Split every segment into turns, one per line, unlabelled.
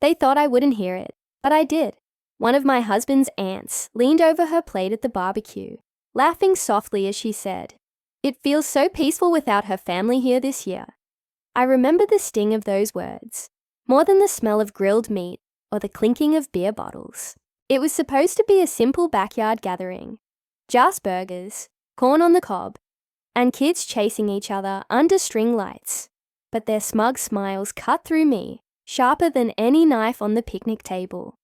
They thought I wouldn't hear it, but I did. One of my husband's aunts leaned over her plate at the barbecue, laughing softly as she said, "It feels so peaceful without her family here this year." I remember the sting of those words, more than the smell of grilled meat or the clinking of beer bottles. It was supposed to be a simple backyard gathering, just burgers, corn on the cob, and kids chasing each other under string lights. But their smug smiles cut through me, sharper than any knife on the picnic table.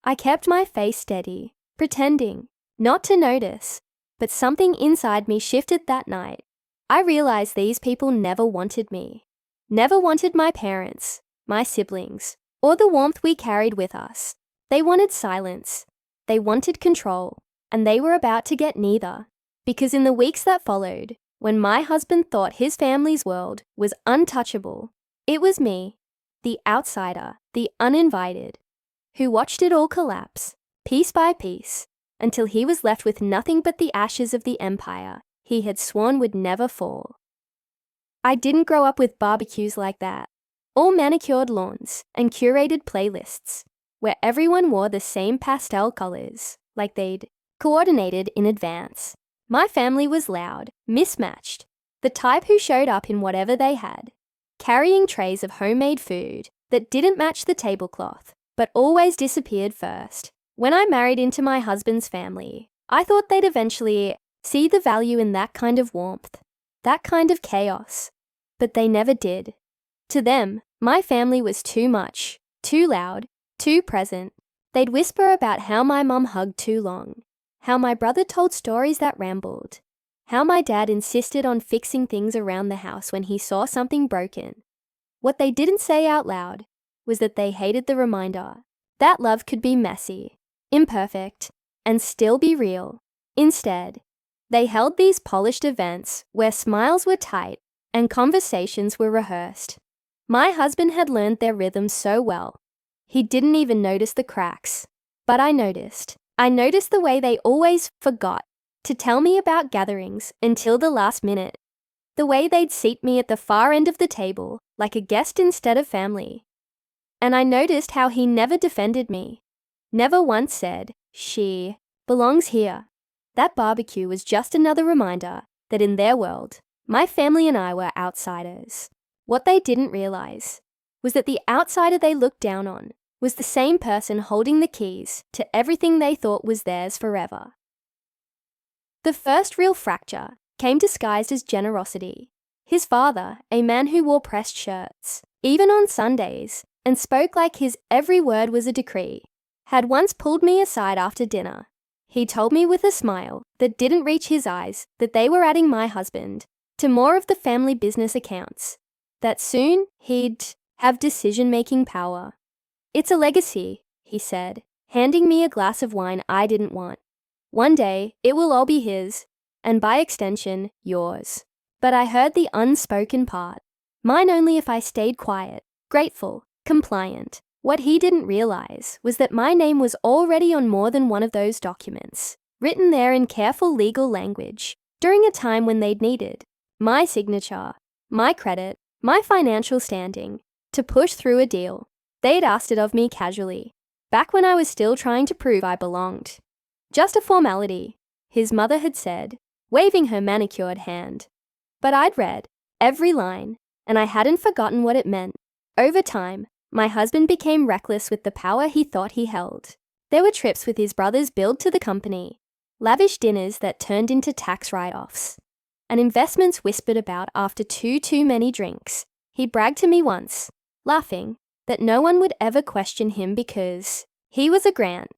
I kept my face steady, pretending not to notice, but something inside me shifted that night. I realized these people never wanted me, never wanted my parents, my siblings, or the warmth we carried with us. They wanted silence, they wanted control, and they were about to get neither. Because in the weeks that followed, when my husband thought his family's world was untouchable, it was me, the outsider, the uninvited, who watched it all collapse, piece by piece, until he was left with nothing but the ashes of the empire he had sworn would never fall. I didn't grow up with barbecues like that, all manicured lawns and curated playlists, where everyone wore the same pastel colors, like they'd coordinated in advance. My family was loud, mismatched, the type who showed up in whatever they had, carrying trays of homemade food that didn't match the tablecloth, but always disappeared first. When I married into my husband's family, I thought they'd eventually see the value in that kind of warmth, that kind of chaos, but they never did. To them, my family was too much, too loud, too present. They'd whisper about how my mum hugged too long, how my brother told stories that rambled, how my dad insisted on fixing things around the house when he saw something broken. What they didn't say out loud was that they hated the reminder that love could be messy, imperfect, and still be real. Instead, they held these polished events where smiles were tight and conversations were rehearsed. My husband had learned their rhythm so well, he didn't even notice the cracks. But I noticed. I noticed the way they always forgot to tell me about gatherings until the last minute. The way they'd seat me at the far end of the table, like a guest instead of family. And I noticed how he never defended me. Never once said, "She belongs here." That barbecue was just another reminder that in their world, my family and I were outsiders. What they didn't realize was that the outsider they looked down on was the same person holding the keys to everything they thought was theirs forever. The first real fracture came disguised as generosity. His father, a man who wore pressed shirts, even on Sundays, and spoke like his every word was a decree, had once pulled me aside after dinner. He told me with a smile that didn't reach his eyes that they were adding my husband to more of the family business accounts, that soon he'd have decision-making power. "It's a legacy," he said, handing me a glass of wine I didn't want. "One day, it will all be his, and by extension, yours." But I heard the unspoken part. Mine only if I stayed quiet, grateful, compliant. What he didn't realize was that my name was already on more than one of those documents, written there in careful legal language, during a time when they'd needed my signature, my credit, my financial standing, to push through a deal. They'd asked it of me casually, back when I was still trying to prove I belonged. "Just a formality," his mother had said, waving her manicured hand. But I'd read every line, and I hadn't forgotten what it meant. Over time, my husband became reckless with the power he thought he held. There were trips with his brothers billed to the company, lavish dinners that turned into tax write-offs, and investments whispered about after too many drinks. He bragged to me once, laughing, that no one would ever question him because he was a grant,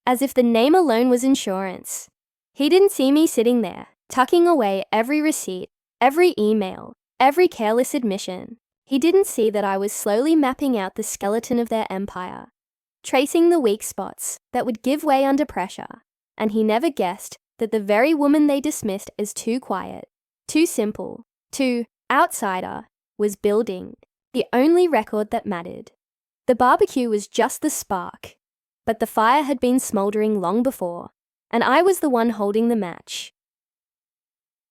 as if the name alone was insurance. He didn't see me sitting there, tucking away every receipt, every email, every careless admission. He didn't see that I was slowly mapping out the skeleton of their empire, tracing the weak spots that would give way under pressure, and he never guessed that the very woman they dismissed as too quiet, too simple, too outsider, was building the only record that mattered. The barbecue was just the spark, but the fire had been smoldering long before, and I was the one holding the match.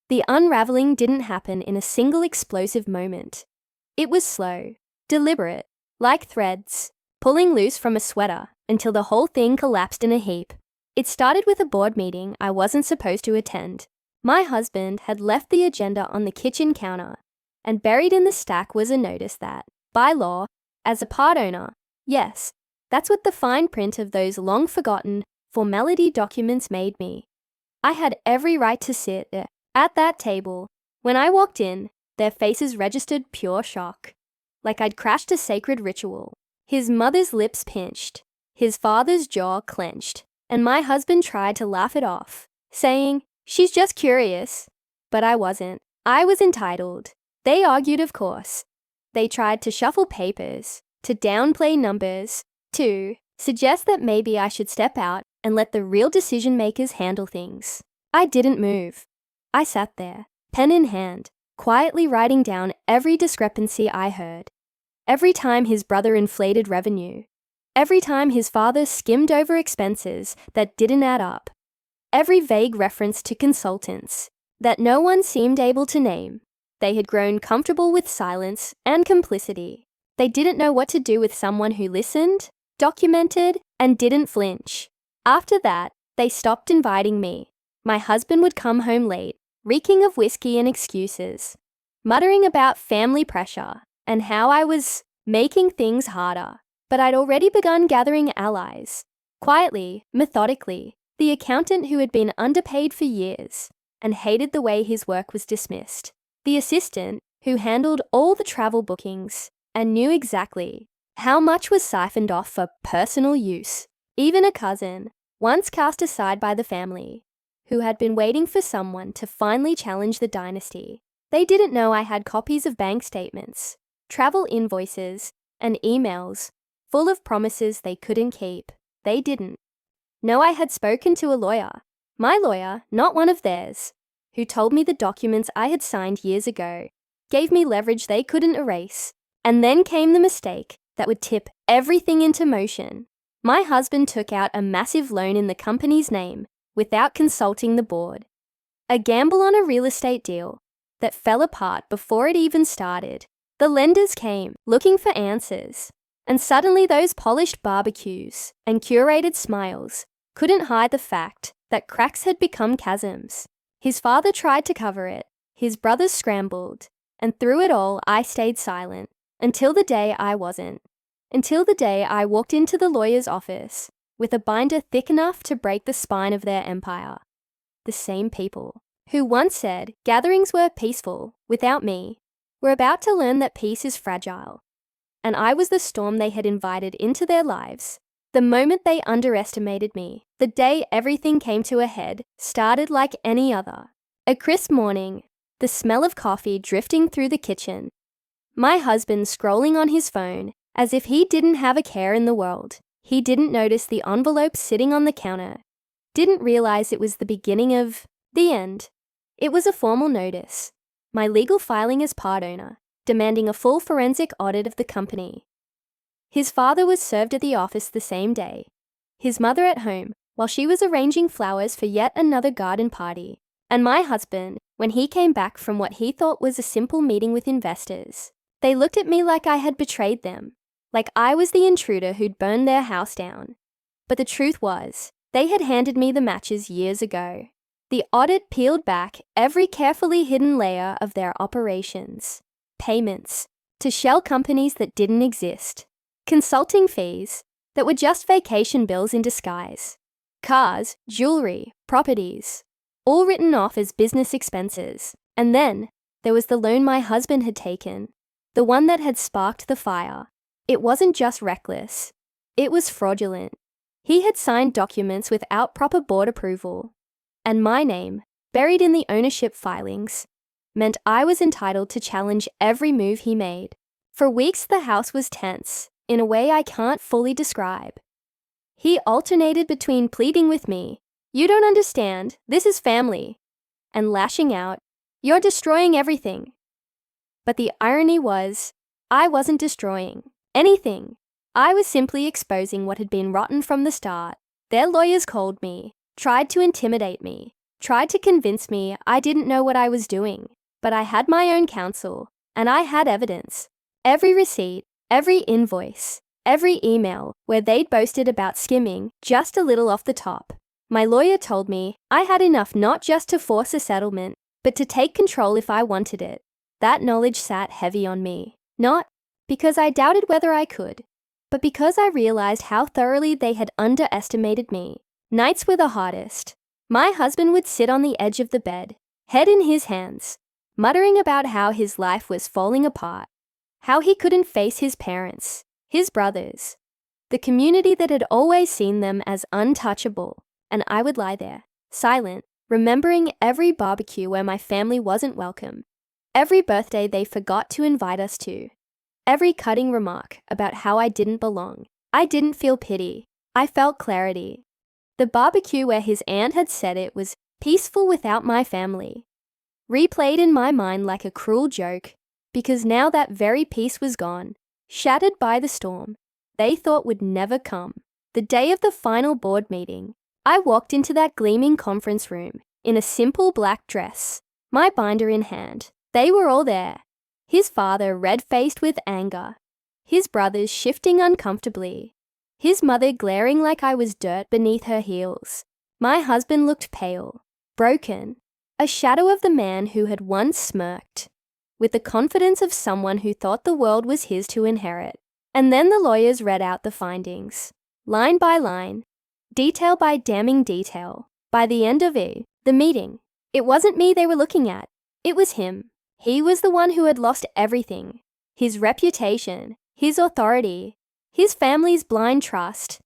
The unraveling didn't happen in a single explosive moment. It was slow, deliberate, like threads, pulling loose from a sweater until the whole thing collapsed in a heap. It started with a board meeting I wasn't supposed to attend. My husband had left the agenda on the kitchen counter, and buried in the stack was a notice that, by law, as a part owner, yes, that's what the fine print of those long-forgotten formality documents made me. I had every right to sit at that table. When I walked in, their faces registered pure shock, like I'd crashed a sacred ritual. His mother's lips pinched, his father's jaw clenched, and my husband tried to laugh it off, saying, "She's just curious." But I wasn't. I was entitled. They argued, of course. They tried to shuffle papers, to downplay numbers, to suggest that maybe I should step out and let the real decision makers handle things. I didn't move. I sat there, pen in hand, quietly writing down every discrepancy I heard. Every time his brother inflated revenue. Every time his father skimmed over expenses that didn't add up. Every vague reference to consultants that no one seemed able to name. They had grown comfortable with silence and complicity. They didn't know what to do with someone who listened, documented, and didn't flinch. After that, they stopped inviting me. My husband would come home late, reeking of whiskey and excuses, muttering about family pressure and how I was making things harder. But I'd already begun gathering allies. Quietly, methodically, the accountant who had been underpaid for years and hated the way his work was dismissed. The assistant who handled all the travel bookings and knew exactly how much was siphoned off for personal use. Even a cousin, once cast aside by the family, who had been waiting for someone to finally challenge the dynasty. They didn't know I had copies of bank statements, travel invoices, and emails full of promises they couldn't keep. They didn't. No, I had spoken to a lawyer, my lawyer, not one of theirs, who told me the documents I had signed years ago gave me leverage they couldn't erase. And then came the mistake that would tip everything into motion. My husband took out a massive loan in the company's name without consulting the board. A gamble on a real estate deal that fell apart before it even started. The lenders came looking for answers, and suddenly those polished barbecues and curated smiles couldn't hide the fact that cracks had become chasms. His father tried to cover it, his brothers scrambled, and through it all I stayed silent, until the day I wasn't. Until the day I walked into the lawyer's office with a binder thick enough to break the spine of their empire. The same people who once said gatherings were peaceful without me were about to learn that peace is fragile. And I was the storm they had invited into their lives. The moment they underestimated me, the day everything came to a head, started like any other. A crisp morning, the smell of coffee drifting through the kitchen, my husband scrolling on his phone as if he didn't have a care in the world. He didn't notice the envelope sitting on the counter, didn't realize it was the beginning of the end. It was a formal notice, my legal filing as part owner, demanding a full forensic audit of the company. His father was served at the office the same day, his mother at home while she was arranging flowers for yet another garden party, and my husband when he came back from what he thought was a simple meeting with investors. They looked at me like I had betrayed them, like I was the intruder who'd burned their house down. But the truth was, they had handed me the matches years ago. The audit peeled back every carefully hidden layer of their operations. Payments to shell companies that didn't exist. Consulting fees that were just vacation bills in disguise. Cars, jewelry, properties, all written off as business expenses. And then there was the loan my husband had taken, the one that had sparked the fire. It wasn't just reckless, it was fraudulent. He had signed documents without proper board approval, and my name, buried in the ownership filings, meant I was entitled to challenge every move he made. For weeks the house was tense, in a way I can't fully describe. He alternated between pleading with me, "You don't understand, this is family," and lashing out, "You're destroying everything." But the irony was, I wasn't destroying anything. I was simply exposing what had been rotten from the start. Their lawyers called me, tried to intimidate me, tried to convince me I didn't know what I was doing. But I had my own counsel, and I had evidence. Every receipt, every invoice, Every email where they'd boasted about skimming just a little off the top. My lawyer told me I had enough not just to force a settlement, but to take control if I wanted it. That knowledge sat heavy on me. Not because I doubted whether I could, but because I realized how thoroughly they had underestimated me. Nights were the hardest. My husband would sit on the edge of the bed, head in his hands, muttering about how his life was falling apart, how he couldn't face his parents, his brothers, the community that had always seen them as untouchable. And I would lie there, silent, remembering every barbecue where my family wasn't welcome, every birthday they forgot to invite us to, every cutting remark about how I didn't belong. I didn't feel pity. I felt clarity. The barbecue where his aunt had said it was peaceful without my family, replayed in my mind like a cruel joke, because now that very peace was gone, shattered by the storm they thought would never come. The day of the final board meeting, I walked into that gleaming conference room in a simple black dress, my binder in hand. They were all there. His father red-faced with anger, his brothers shifting uncomfortably, his mother glaring like I was dirt beneath her heels. My husband looked pale, broken, a shadow of the man who had once smirked, with the confidence of someone who thought the world was his to inherit. And then the lawyers read out the findings, line by line, detail by damning detail. By the end of the meeting, it wasn't me they were looking at. It was him. He was the one who had lost everything. His reputation, his authority, his family's blind trust.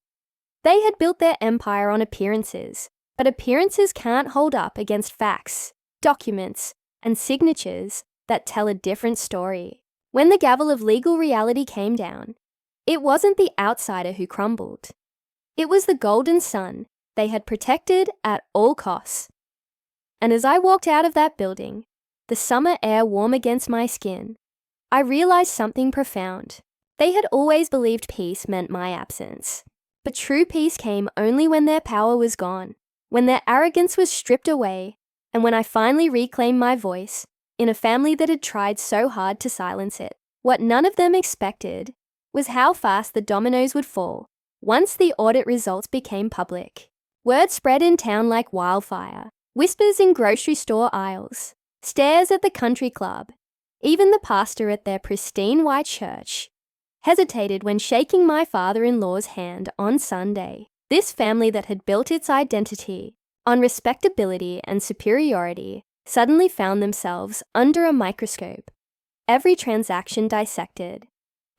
They had built their empire on appearances, but appearances can't hold up against facts, documents, and signatures that tell a different story. When the gavel of legal reality came down, it wasn't the outsider who crumbled. It was the golden sun they had protected at all costs. And as I walked out of that building, the summer air warm against my skin, I realized something profound. They had always believed peace meant my absence. But true peace came only when their power was gone, when their arrogance was stripped away, and when I finally reclaimed my voice in a family that had tried so hard to silence it. What none of them expected was how fast the dominoes would fall once the audit results became public. Word spread in town like wildfire, whispers in grocery store aisles, stares at the country club. Even the pastor at their pristine white church hesitated when shaking my father-in-law's hand on Sunday. This family that had built its identity on respectability and superiority suddenly found themselves under a microscope. Every transaction dissected,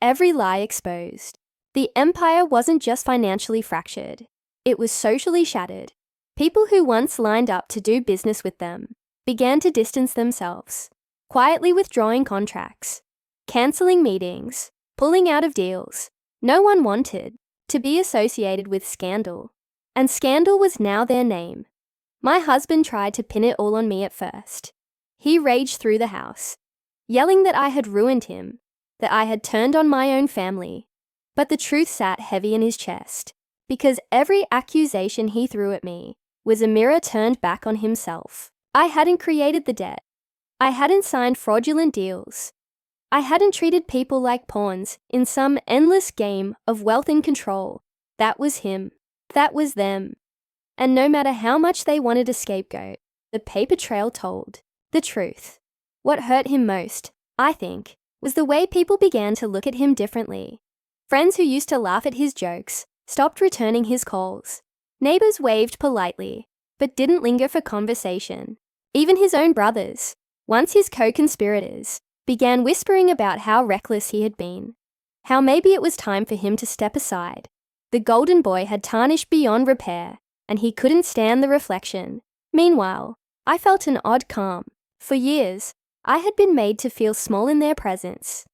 every lie exposed. The empire wasn't just financially fractured, it was socially shattered. People who once lined up to do business with them began to distance themselves, quietly withdrawing contracts, cancelling meetings, pulling out of deals. No one wanted to be associated with scandal, and scandal was now their name. My husband tried to pin it all on me at first. He raged through the house, yelling that I had ruined him, that I had turned on my own family. But the truth sat heavy in his chest, because every accusation he threw at me was a mirror turned back on himself. I hadn't created the debt. I hadn't signed fraudulent deals. I hadn't treated people like pawns in some endless game of wealth and control. That was him. That was them. And no matter how much they wanted a scapegoat, the paper trail told the truth. What hurt him most, I think, was the way people began to look at him differently. Friends who used to laugh at his jokes stopped returning his calls. Neighbors waved politely, but didn't linger for conversation. Even his own brothers, once his co-conspirators, began whispering about how reckless he had been, how maybe it was time for him to step aside. The golden boy had tarnished beyond repair, and he couldn't stand the reflection. Meanwhile, I felt an odd calm. For years, I had been made to feel small in their presence,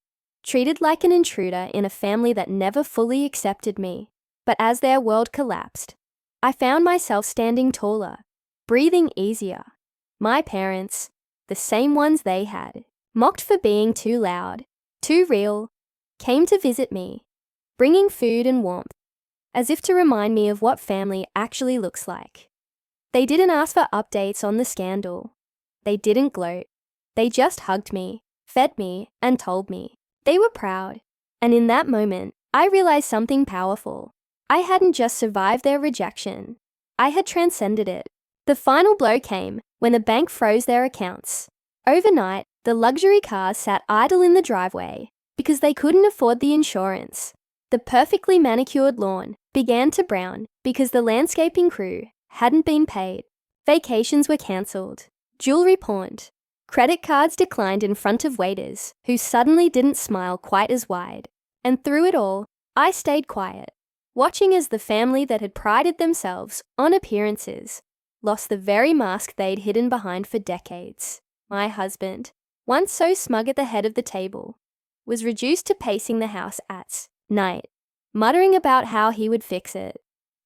treated like an intruder in a family that never fully accepted me. But as their world collapsed, I found myself standing taller, breathing easier. My parents, the same ones they had, mocked for being too loud, too real, came to visit me, bringing food and warmth, as if to remind me of what family actually looks like. They didn't ask for updates on the scandal. They didn't gloat. They just hugged me, fed me, and told me. They were proud, and in that moment, I realized something powerful. I hadn't just survived their rejection. I had transcended it. The final blow came when the bank froze their accounts. Overnight, the luxury cars sat idle in the driveway because they couldn't afford the insurance. The perfectly manicured lawn began to brown because the landscaping crew hadn't been paid. Vacations were cancelled. Jewelry pawned. Credit cards declined in front of waiters who suddenly didn't smile quite as wide. And through it all, I stayed quiet, watching as the family that had prided themselves on appearances lost the very mask they'd hidden behind for decades. My husband, once so smug at the head of the table, was reduced to pacing the house at night, muttering about how he would fix it,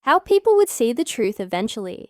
how people would see the truth eventually.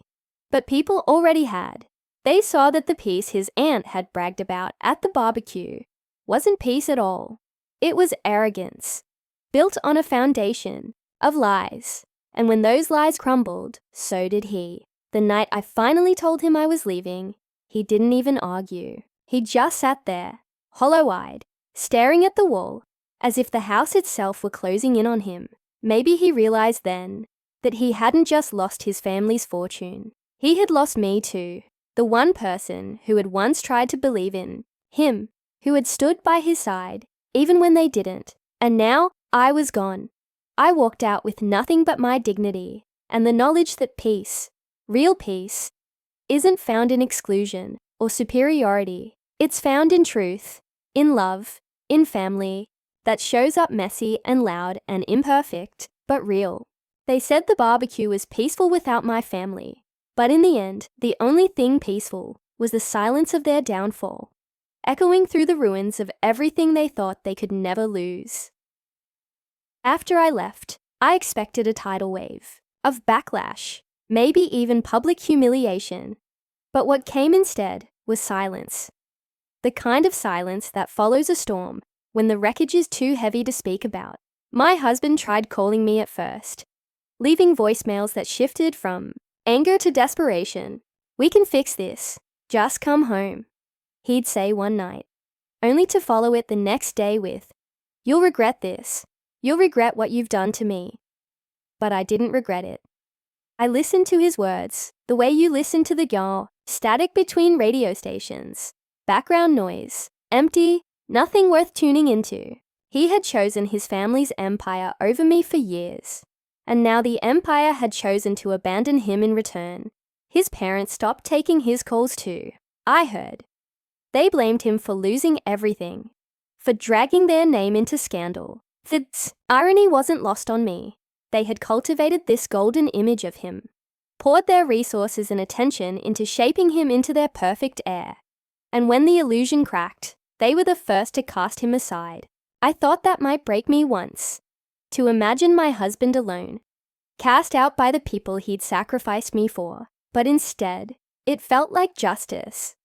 But people already had. They saw that the peace his aunt had bragged about at the barbecue wasn't peace at all. It was arrogance, built on a foundation of lies. And when those lies crumbled, so did he. The night I finally told him I was leaving, he didn't even argue. He just sat there, hollow-eyed, staring at the wall, as if the house itself were closing in on him. Maybe he realized then that he hadn't just lost his family's fortune. He had lost me too, the one person who had once tried to believe in him, who had stood by his side, even when they didn't. And now I was gone. I walked out with nothing but my dignity and the knowledge that peace, real peace, isn't found in exclusion or superiority. It's found in truth, in love, in family, that shows up messy and loud and imperfect, but real. They said the barbecue was peaceful without my family, but in the end, the only thing peaceful was the silence of their downfall, echoing through the ruins of everything they thought they could never lose. After I left, I expected a tidal wave of backlash, maybe even public humiliation. But what came instead was silence. The kind of silence that follows a storm when the wreckage is too heavy to speak about. My husband tried calling me at first, leaving voicemails that shifted from anger to desperation. "We can fix this. Just come home," he'd say one night, only to follow it the next day with, "You'll regret this. You'll regret what you've done to me." But I didn't regret it. I listened to his words, the way you listen to the yaw, static between radio stations, background noise, empty, nothing worth tuning into. He had chosen his family's empire over me for years, and now the empire had chosen to abandon him in return. His parents stopped taking his calls too, I heard. They blamed him for losing everything, for dragging their name into scandal. The irony wasn't lost on me. They had cultivated this golden image of him, poured their resources and attention into shaping him into their perfect heir. And when the illusion cracked, they were the first to cast him aside. I thought that might break me once. To imagine my husband alone, cast out by the people he'd sacrificed me for. But instead, it felt like justice.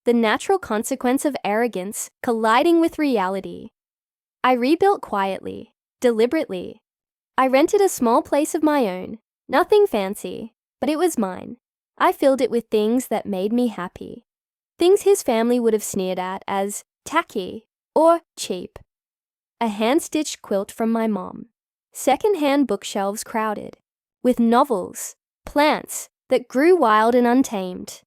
The natural consequence of arrogance colliding with reality. I rebuilt quietly, deliberately. I rented a small place of my own, nothing fancy, but it was mine. I filled it with things that made me happy. Things his family would have sneered at as tacky or cheap. A hand-stitched quilt from my mom. Second-hand bookshelves crowded, with novels, plants that grew wild and untamed.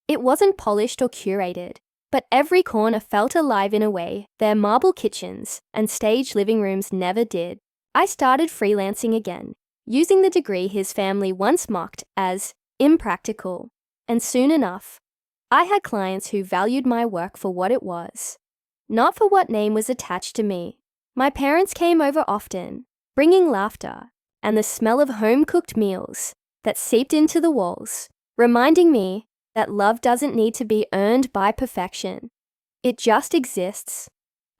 It wasn't polished or curated, but every corner felt alive in a way their marble kitchens and stage living rooms never did. I started freelancing again, using the degree his family once mocked as impractical. And soon enough, I had clients who valued my work for what it was, not for what name was attached to me. My parents came over often, bringing laughter and the smell of home-cooked meals that seeped into the walls, reminding me that love doesn't need to be earned by perfection. It just exists,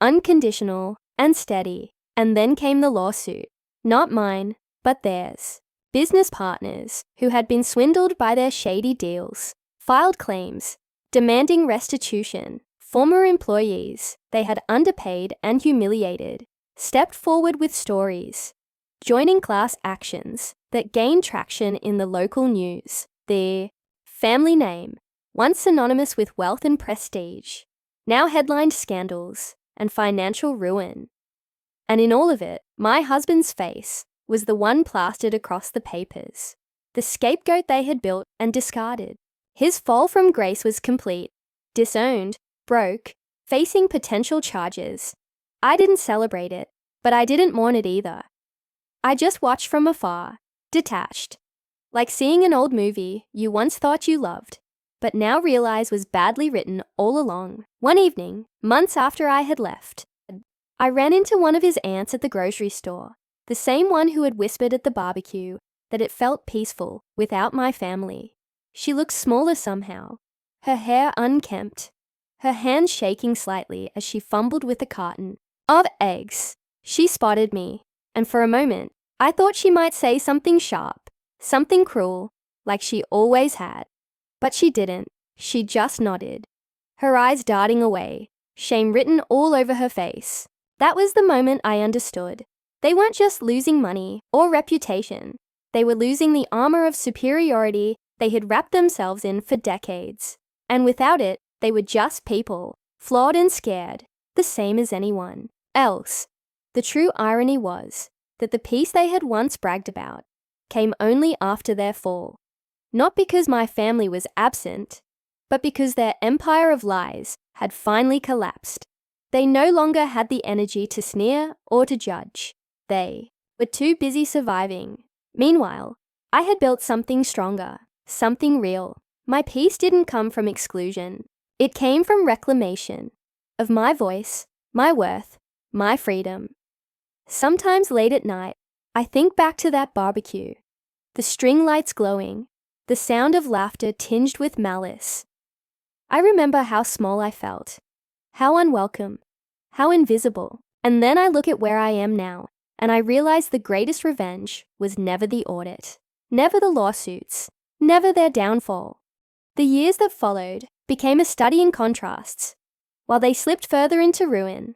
unconditional and steady. And then came the lawsuit, not mine, but theirs. Business partners who had been swindled by their shady deals filed claims, demanding restitution. Former employees they had underpaid and humiliated stepped forward with stories, joining class actions that gained traction in the local news. The family name, once synonymous with wealth and prestige, now headlined scandals and financial ruin. And in all of it, my husband's face was the one plastered across the papers, the scapegoat they had built and discarded. His fall from grace was complete, disowned, broke, facing potential charges. I didn't celebrate it, but I didn't mourn it either. I just watched from afar, detached, like seeing an old movie you once thought you loved, but now realize was badly written all along. One evening, months after I had left, I ran into one of his aunts at the grocery store, the same one who had whispered at the barbecue that it felt peaceful without my family. She looked smaller somehow, her hair unkempt, her hands shaking slightly as she fumbled with a carton of eggs. She spotted me, and for a moment, I thought she might say something sharp, something cruel, like she always had. But she didn't. She just nodded, her eyes darting away, shame written all over her face. That was the moment I understood. They weren't just losing money or reputation. They were losing the armor of superiority they had wrapped themselves in for decades. And without it, they were just people, flawed and scared, the same as anyone else. The true irony was that the peace they had once bragged about came only after their fall. Not because my family was absent, but because their empire of lies had finally collapsed. They no longer had the energy to sneer or to judge. They were too busy surviving. Meanwhile, I had built something stronger, something real. My peace didn't come from exclusion. It came from reclamation of my voice, my worth, my freedom. Sometimes late at night, I think back to that barbecue, the string lights glowing, the sound of laughter tinged with malice. I remember how small I felt, how unwelcome, how invisible. And then I look at where I am now, and I realize the greatest revenge was never the audit, never the lawsuits, never their downfall. The years that followed became a study in contrasts. While they slipped further into ruin,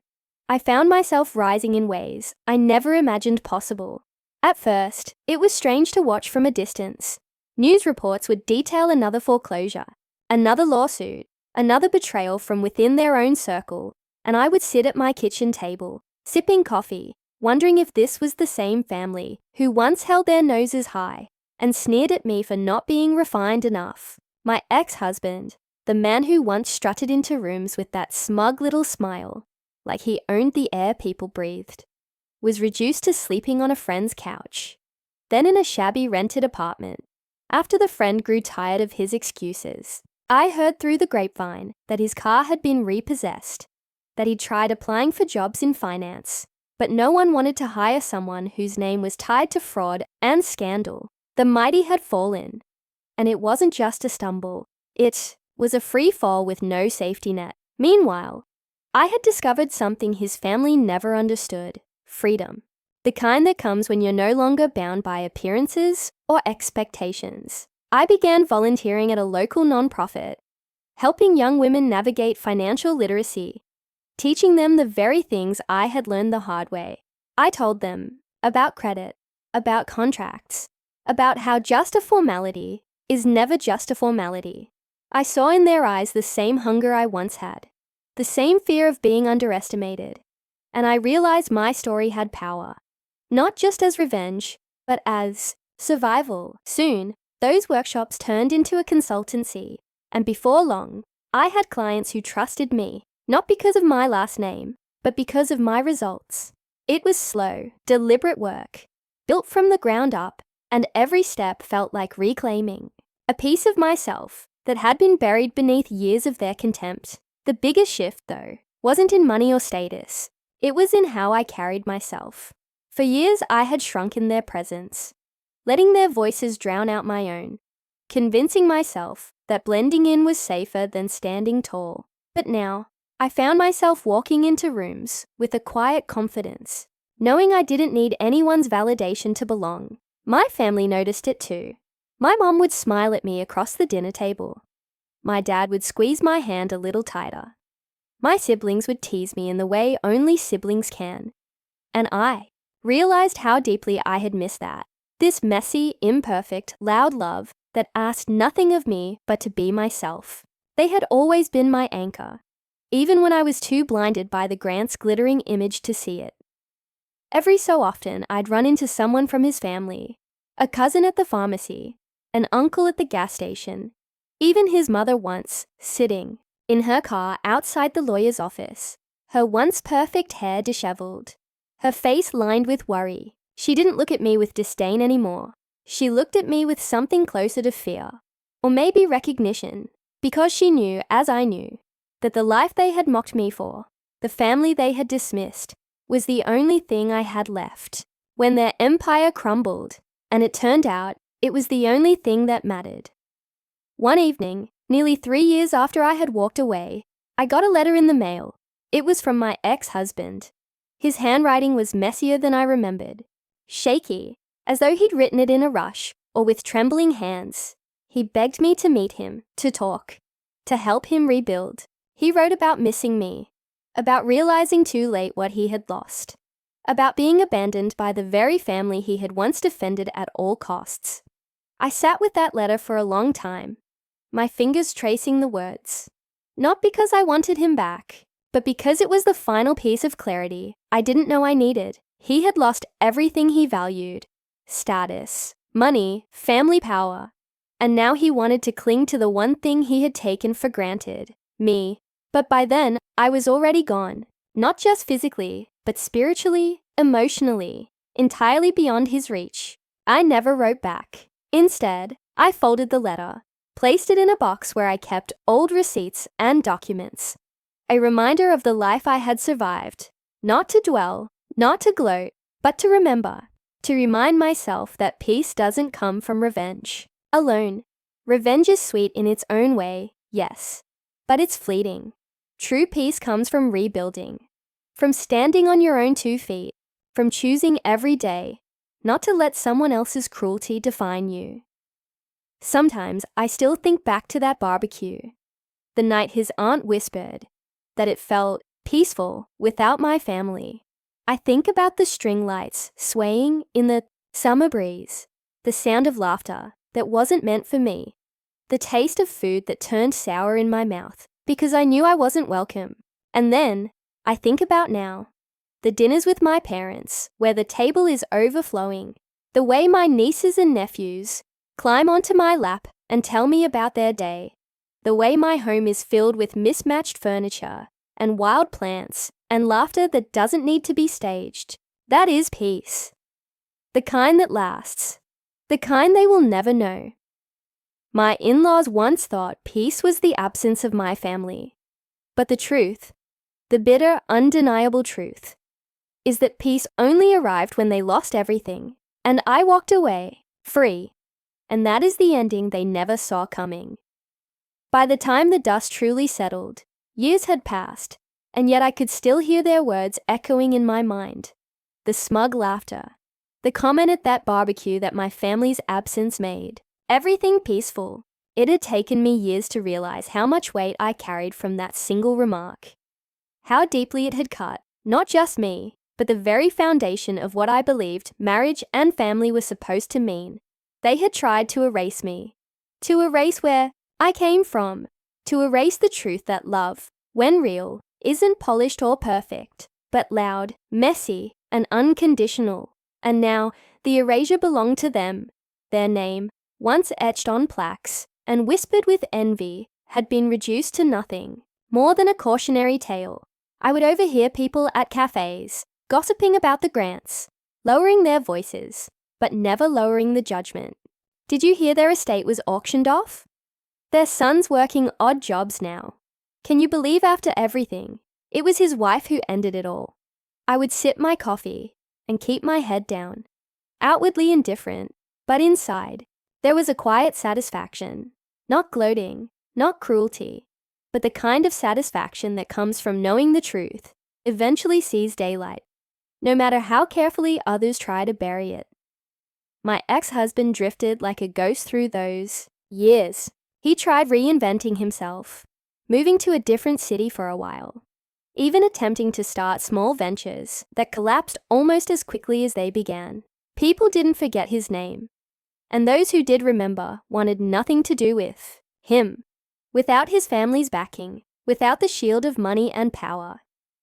I found myself rising in ways I never imagined possible. At first, it was strange to watch from a distance. News reports would detail another foreclosure, another lawsuit, another betrayal from within their own circle, and I would sit at my kitchen table, sipping coffee, wondering if this was the same family who once held their noses high and sneered at me for not being refined enough. My ex-husband, the man who once strutted into rooms with that smug little smile, like he owned the air people breathed, was reduced to sleeping on a friend's couch, then in a shabby rented apartment. After the friend grew tired of his excuses, I heard through the grapevine that his car had been repossessed, that he'd tried applying for jobs in finance, but no one wanted to hire someone whose name was tied to fraud and scandal. The mighty had fallen, and it wasn't just a stumble. It was a free fall with no safety net. Meanwhile, I had discovered something his family never understood: freedom. The kind that comes when you're no longer bound by appearances or expectations. I began volunteering at a local nonprofit, helping young women navigate financial literacy, teaching them the very things I had learned the hard way. I told them about credit, about contracts, about how just a formality is never just a formality. I saw in their eyes the same hunger I once had, the same fear of being underestimated, and I realized my story had power, not just as revenge, but as survival. Soon, those workshops turned into a consultancy, and before long, I had clients who trusted me, not because of my last name, but because of my results. It was slow, deliberate work, built from the ground up, and every step felt like reclaiming a piece of myself that had been buried beneath years of their contempt. The biggest shift, though, wasn't in money or status. It was in how I carried myself. For years, I had shrunk in their presence, letting their voices drown out my own, convincing myself that blending in was safer than standing tall. But now, I found myself walking into rooms with a quiet confidence, knowing I didn't need anyone's validation to belong. My family noticed it too. My mom would smile at me across the dinner table. My dad would squeeze my hand a little tighter. My siblings would tease me in the way only siblings can. And I realized how deeply I had missed that. This messy, imperfect, loud love that asked nothing of me but to be myself. They had always been my anchor, even when I was too blinded by the grant's glittering image to see it. Every so often, I'd run into someone from his family, a cousin at the pharmacy, an uncle at the gas station, even his mother once, sitting in her car outside the lawyer's office, her once perfect hair disheveled, her face lined with worry. She didn't look at me with disdain anymore. She looked at me with something closer to fear, or maybe recognition, because she knew, as I knew, that the life they had mocked me for, the family they had dismissed, was the only thing I had left. When their empire crumbled, and it turned out it was the only thing that mattered. One evening, nearly 3 years after I had walked away, I got a letter in the mail. It was from my ex-husband. His handwriting was messier than I remembered, shaky, as though he'd written it in a rush or with trembling hands. He begged me to meet him, to talk, to help him rebuild. He wrote about missing me, about realizing too late what he had lost, about being abandoned by the very family he had once defended at all costs. I sat with that letter for a long time, my fingers tracing the words. Not because I wanted him back, but because it was the final piece of clarity I didn't know I needed. He had lost everything he valued: status, money, family power, and now he wanted to cling to the one thing he had taken for granted, me. But by then, I was already gone, not just physically, but spiritually, emotionally, entirely beyond his reach. I never wrote back. Instead, I folded the letter, placed it in a box where I kept old receipts and documents, a reminder of the life I had survived, not to dwell, not to gloat, but to remember, to remind myself that peace doesn't come from revenge alone. Revenge is sweet in its own way, yes, but it's fleeting. True peace comes from rebuilding, from standing on your own 2 feet, from choosing every day not to let someone else's cruelty define you. Sometimes I still think back to that barbecue, the night his aunt whispered that it felt peaceful without my family. I think about the string lights swaying in the summer breeze, the sound of laughter that wasn't meant for me, the taste of food that turned sour in my mouth because I knew I wasn't welcome. And then, I think about now, the dinners with my parents, where the table is overflowing, the way my nieces and nephews climb onto my lap and tell me about their day, the way my home is filled with mismatched furniture and wild plants and laughter that doesn't need to be staged. That is peace. The kind that lasts. The kind they will never know. My in-laws once thought peace was the absence of my family. But the truth, the bitter, undeniable truth, is that peace only arrived when they lost everything, and I walked away, free. And that is the ending they never saw coming. By the time the dust truly settled, years had passed, and yet I could still hear their words echoing in my mind. The smug laughter, the comment at that barbecue that my family's absence made. Everything peaceful. It had taken me years to realize how much weight I carried from that single remark. How deeply it had cut, not just me, but the very foundation of what I believed marriage and family were supposed to mean. They had tried to erase me, to erase where I came from, to erase the truth that love, when real, isn't polished or perfect, but loud, messy, and unconditional. And now, the erasure belonged to them. Their name, once etched on plaques and whispered with envy, had been reduced to nothing more than a cautionary tale. I would overhear people at cafes, gossiping about the grants, lowering their voices, but never lowering the judgment. Did you hear their estate was auctioned off? Their son's working odd jobs now. Can you believe after everything, it was his wife who ended it all? I would sip my coffee and keep my head down, outwardly indifferent, but inside, there was a quiet satisfaction, not gloating, not cruelty, but the kind of satisfaction that comes from knowing the truth eventually sees daylight, no matter how carefully others try to bury it. My ex-husband drifted like a ghost through those years. He tried reinventing himself, moving to a different city for a while, even attempting to start small ventures that collapsed almost as quickly as they began. People didn't forget his name, and those who did remember wanted nothing to do with him. Without his family's backing, without the shield of money and power,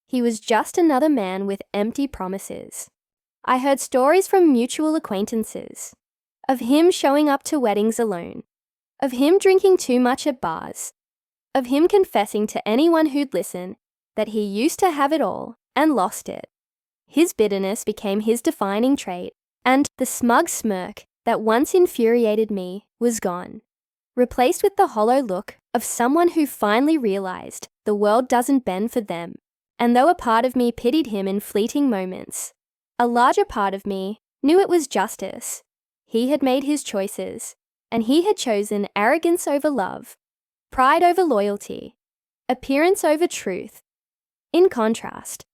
he was just another man with empty promises. I heard stories from mutual acquaintances of him showing up to weddings alone, of him drinking too much at bars, of him confessing to anyone who'd listen that he used to have it all and lost it. His bitterness became his defining trait, and the smug smirk that once infuriated me was gone, replaced with the hollow look of someone who finally realized the world doesn't bend for them. And though a part of me pitied him in fleeting moments, a larger part of me knew it was justice. He had made his choices, and he had chosen arrogance over love, pride over loyalty, appearance over truth. In contrast,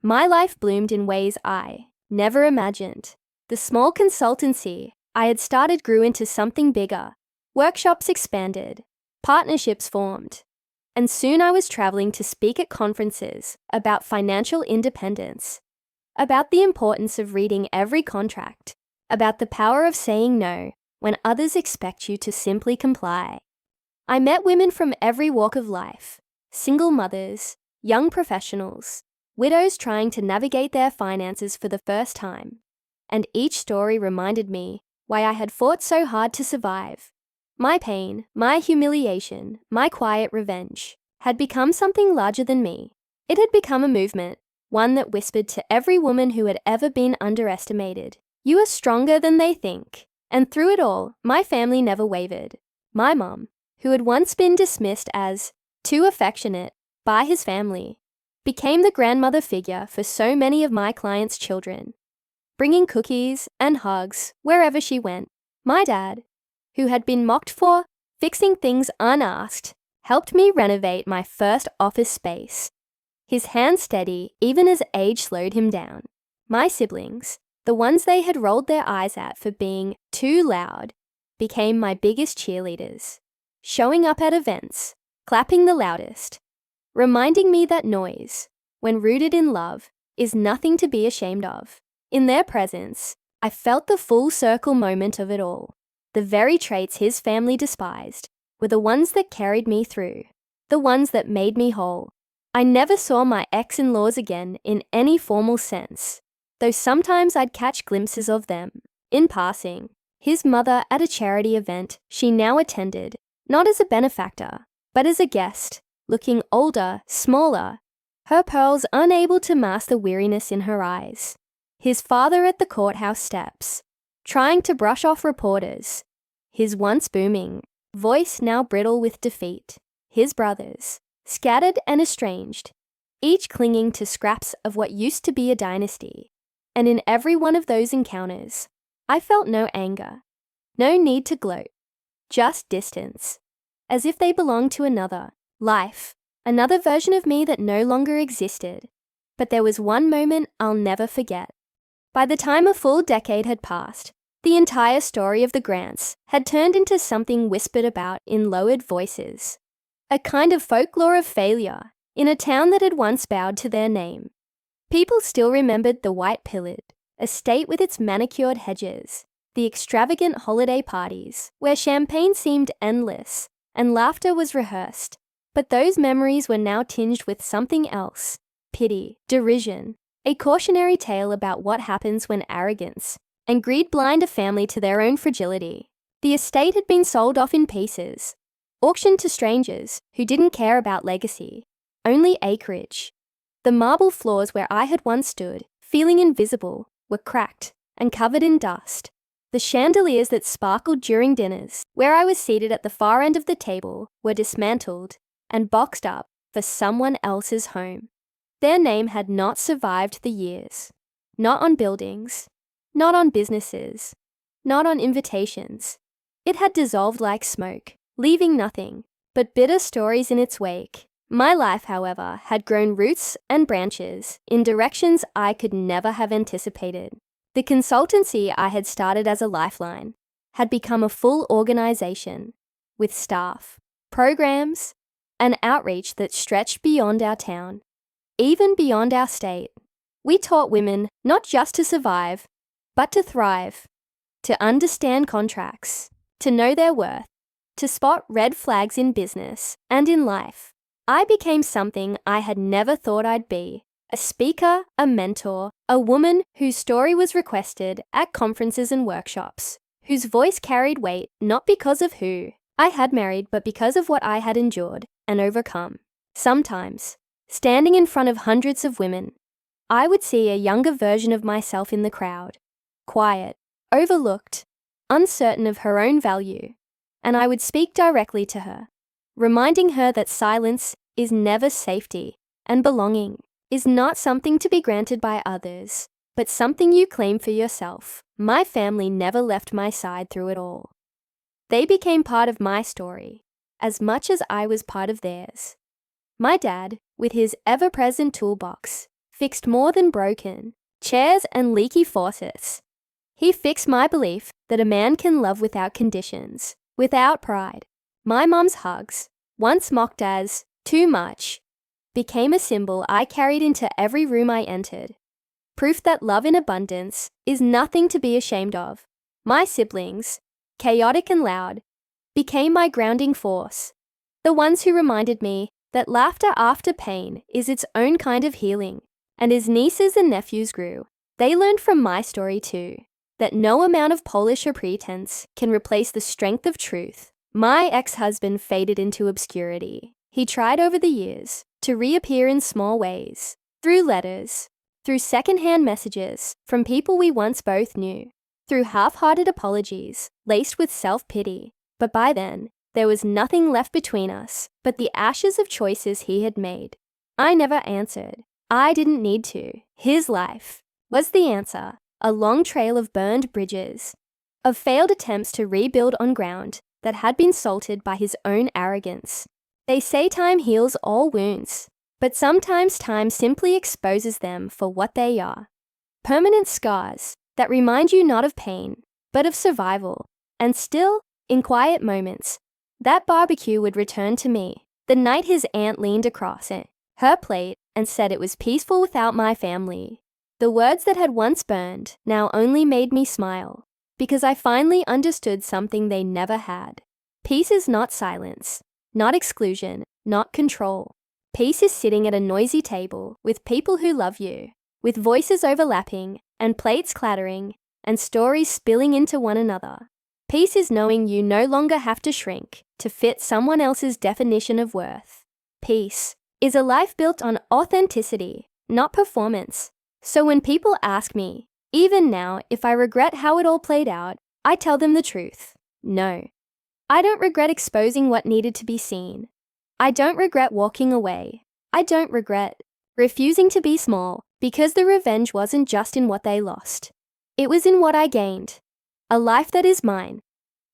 my life bloomed in ways I never imagined. The small consultancy I had started grew into something bigger. Workshops expanded, partnerships formed, and soon I was traveling to speak at conferences about financial independence, about the importance of reading every contract, about the power of saying no when others expect you to simply comply. I met women from every walk of life, single mothers, young professionals, widows trying to navigate their finances for the first time, and each story reminded me why I had fought so hard to survive. My pain, my humiliation, my quiet revenge had become something larger than me. It had become a movement, one that whispered to every woman who had ever been underestimated, "You are stronger than they think." And through it all, my family never wavered. My mom, who had once been dismissed as too affectionate by his family, became the grandmother figure for so many of my clients' children, bringing cookies and hugs wherever she went. My dad, who had been mocked for fixing things unasked, helped me renovate my first office space, his hand steady even as age slowed him down. My siblings, the ones they had rolled their eyes at for being too loud, became my biggest cheerleaders, showing up at events, clapping the loudest, reminding me that noise, when rooted in love, is nothing to be ashamed of. In their presence, I felt the full circle moment of it all. The very traits his family despised were the ones that carried me through, the ones that made me whole. I never saw my ex-in-laws again in any formal sense, though sometimes I'd catch glimpses of them, in passing. His mother at a charity event she now attended, not as a benefactor, but as a guest, looking older, smaller, her pearls unable to mask the weariness in her eyes. His father at the courthouse steps, trying to brush off reporters, his once booming voice now brittle with defeat. His brothers, scattered and estranged, each clinging to scraps of what used to be a dynasty. And in every one of those encounters, I felt no anger, no need to gloat, just distance, as if they belonged to another life, another version of me that no longer existed. But there was one moment I'll never forget. By the time a full decade had passed, the entire story of the Grants had turned into something whispered about in lowered voices, a kind of folklore of failure in a town that had once bowed to their name. People still remembered the white-pillared estate with its manicured hedges, the extravagant holiday parties where champagne seemed endless and laughter was rehearsed. But those memories were now tinged with something else: pity, derision, a cautionary tale about what happens when arrogance and greed blind a family to their own fragility. The estate had been sold off in pieces, auctioned to strangers who didn't care about legacy, only acreage. The marble floors where I had once stood, feeling invisible, were cracked and covered in dust. The chandeliers that sparkled during dinners, where I was seated at the far end of the table, were dismantled and boxed up for someone else's home. Their name had not survived the years. Not on buildings, not on businesses, not on invitations. It had dissolved like smoke, leaving nothing but bitter stories in its wake. My life, however, had grown roots and branches in directions I could never have anticipated. The consultancy I had started as a lifeline had become a full organization with staff, programs, and outreach that stretched beyond our town, even beyond our state. We taught women not just to survive, but to thrive, to understand contracts, to know their worth, to spot red flags in business and in life. I became something I had never thought I'd be: a speaker, a mentor, a woman whose story was requested at conferences and workshops, whose voice carried weight not because of who I had married, but because of what I had endured and overcome. Sometimes, standing in front of hundreds of women, I would see a younger version of myself in the crowd, quiet, overlooked, uncertain of her own value, and I would speak directly to her, reminding her that silence is never safety and belonging is not something to be granted by others, but something you claim for yourself. My family never left my side through it all. They became part of my story, as much as I was part of theirs. My dad, with his ever-present toolbox, fixed more than broken chairs and leaky faucets. He fixed my belief that a man can love without conditions, without pride. My mom's hugs, once mocked as too much, became a symbol I carried into every room I entered. Proof that love in abundance is nothing to be ashamed of. My siblings, chaotic and loud, became my grounding force. The ones who reminded me that laughter after pain is its own kind of healing. And as nieces and nephews grew, they learned from my story too, that no amount of polish or pretense can replace the strength of truth. My ex-husband faded into obscurity. He tried over the years to reappear in small ways, through letters, through second-hand messages from people we once both knew, through half-hearted apologies laced with self-pity. But by then, there was nothing left between us but the ashes of choices he had made. I never answered. I didn't need to. His life was the answer, a long trail of burned bridges, of failed attempts to rebuild on ground that had been salted by his own arrogance. They say time heals all wounds, but sometimes time simply exposes them for what they are. Permanent scars that remind you not of pain, but of survival. And still, in quiet moments, that barbecue would return to me, the night his aunt leaned across it, her plate, and said it was peaceful without my family. The words that had once burned now only made me smile, because I finally understood something they never had. Peace is not silence, not exclusion, not control. Peace is sitting at a noisy table with people who love you, with voices overlapping and plates clattering and stories spilling into one another. Peace is knowing you no longer have to shrink to fit someone else's definition of worth. Peace is a life built on authenticity, not performance. So when people ask me, even now, if I regret how it all played out, I tell them the truth. No. I don't regret exposing what needed to be seen. I don't regret walking away. I don't regret refusing to be small, because the revenge wasn't just in what they lost. It was in what I gained. A life that is mine,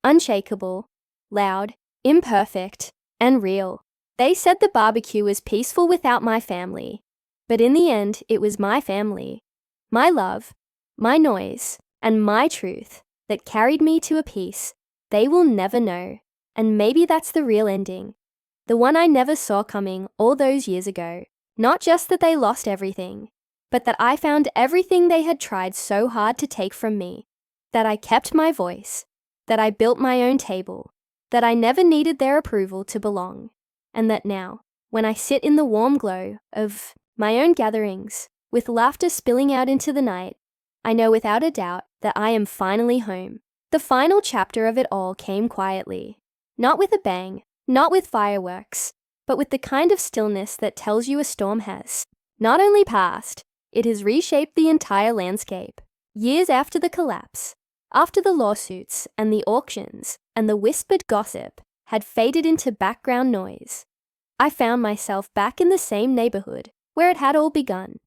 unshakable, loud, imperfect, and real. They said the barbecue was peaceful without my family, but in the end, it was my family, my love, my noise, and my truth that carried me to a peace they will never know. And maybe that's the real ending, the one I never saw coming all those years ago. Not just that they lost everything, but that I found everything they had tried so hard to take from me, that I kept my voice, that I built my own table, that I never needed their approval to belong, and that now, when I sit in the warm glow of my own gatherings, with laughter spilling out into the night, I know without a doubt that I am finally home. The final chapter of it all came quietly, not with a bang, not with fireworks, but with the kind of stillness that tells you a storm has not only passed, it has reshaped the entire landscape. Years after the collapse, after the lawsuits and the auctions and the whispered gossip had faded into background noise, I found myself back in the same neighborhood where it had all begun.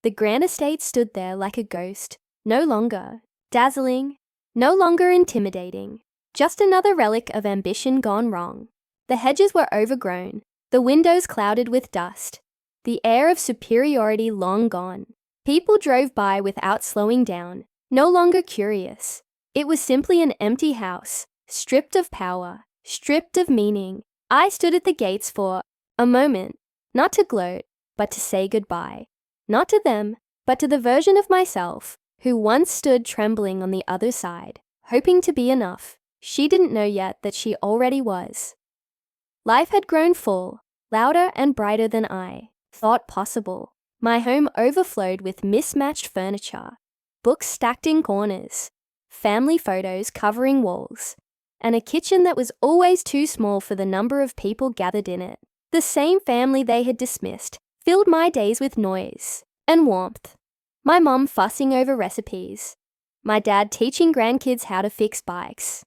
The grand estate stood there like a ghost, no longer dazzling, no longer intimidating, just another relic of ambition gone wrong. The hedges were overgrown, the windows clouded with dust, the air of superiority long gone. People drove by without slowing down, no longer curious. It was simply an empty house, stripped of power, stripped of meaning. I stood at the gates for a moment, not to gloat, but to say goodbye. Not to them, but to the version of myself who once stood trembling on the other side, hoping to be enough. She didn't know yet that she already was. Life had grown full, louder and brighter than I thought possible. My home overflowed with mismatched furniture, books stacked in corners, family photos covering walls, and a kitchen that was always too small for the number of people gathered in it. The same family they had dismissed filled my days with noise and warmth. My mom fussing over recipes, my dad teaching grandkids how to fix bikes,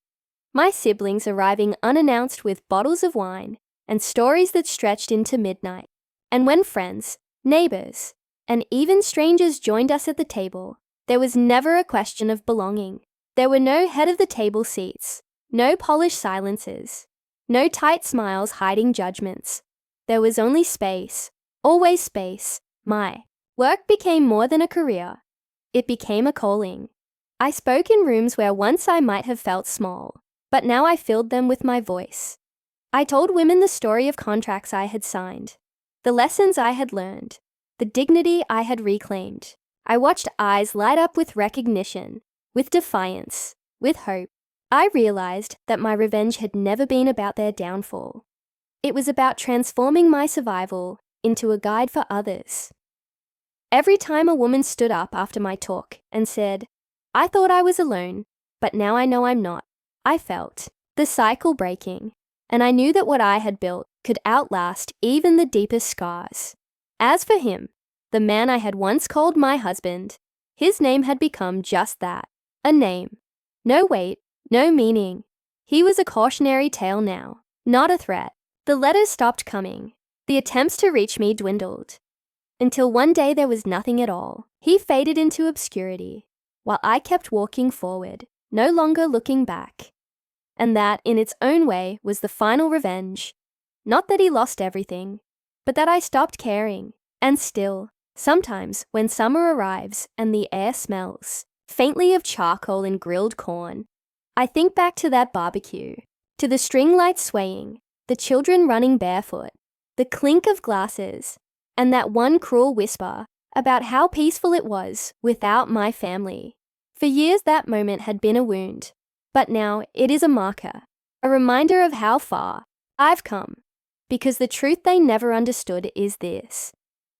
my siblings arriving unannounced with bottles of wine and stories that stretched into midnight. And when friends, neighbors, and even strangers joined us at the table, there was never a question of belonging. There were no head-of-the-table seats, no polished silences, no tight smiles hiding judgments. There was only space, always space. My work became more than a career. It became a calling. I spoke in rooms where once I might have felt small, but now I filled them with my voice. I told women the story of contracts I had signed, the lessons I had learned, the dignity I had reclaimed. I watched eyes light up with recognition, with defiance, with hope. I realized that my revenge had never been about their downfall. It was about transforming my survival into a guide for others. Every time a woman stood up after my talk and said, "I thought I was alone, but now I know I'm not," I felt the cycle breaking, and I knew that what I had built could outlast even the deepest scars. As for him, the man I had once called my husband, his name had become just that, a name. No weight, no meaning. He was a cautionary tale now, not a threat. The letters stopped coming. The attempts to reach me dwindled. Until one day there was nothing at all. He faded into obscurity, while I kept walking forward, no longer looking back. And that, in its own way, was the final revenge. Not that he lost everything, but that I stopped caring. And still, sometimes when summer arrives and the air smells faintly of charcoal and grilled corn, I think back to that barbecue, to the string lights swaying, the children running barefoot, the clink of glasses, and that one cruel whisper about how peaceful it was without my family. For years that moment had been a wound, but now it is a marker, a reminder of how far I've come. Because the truth they never understood is this: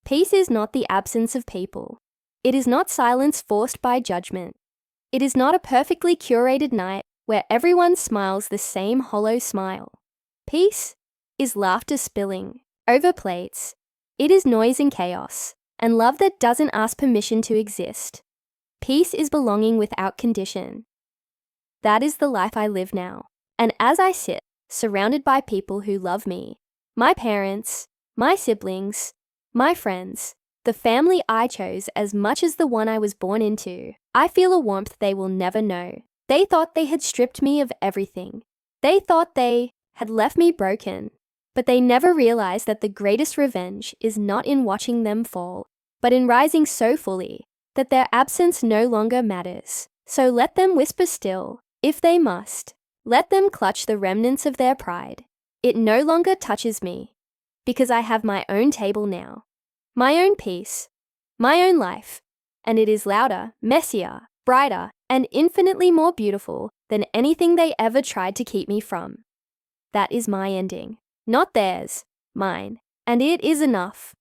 peace is not the absence of people. It is not silence forced by judgment. It is not a perfectly curated night where everyone smiles the same hollow smile. Peace is laughter spilling over plates. It is noise and chaos, and love that doesn't ask permission to exist. Peace is belonging without condition. That is the life I live now. And as I sit, surrounded by people who love me, my parents, my siblings, my friends, the family I chose as much as the one I was born into, I feel a warmth they will never know. They thought they had stripped me of everything. They thought they had left me broken. But they never realized that the greatest revenge is not in watching them fall, but in rising so fully that their absence no longer matters. So let them whisper still, if they must. Let them clutch the remnants of their pride. It no longer touches me, because I have my own table now, my own peace, my own life, and it is louder, messier, brighter, and infinitely more beautiful than anything they ever tried to keep me from. That is my ending. Not theirs, mine, and it is enough.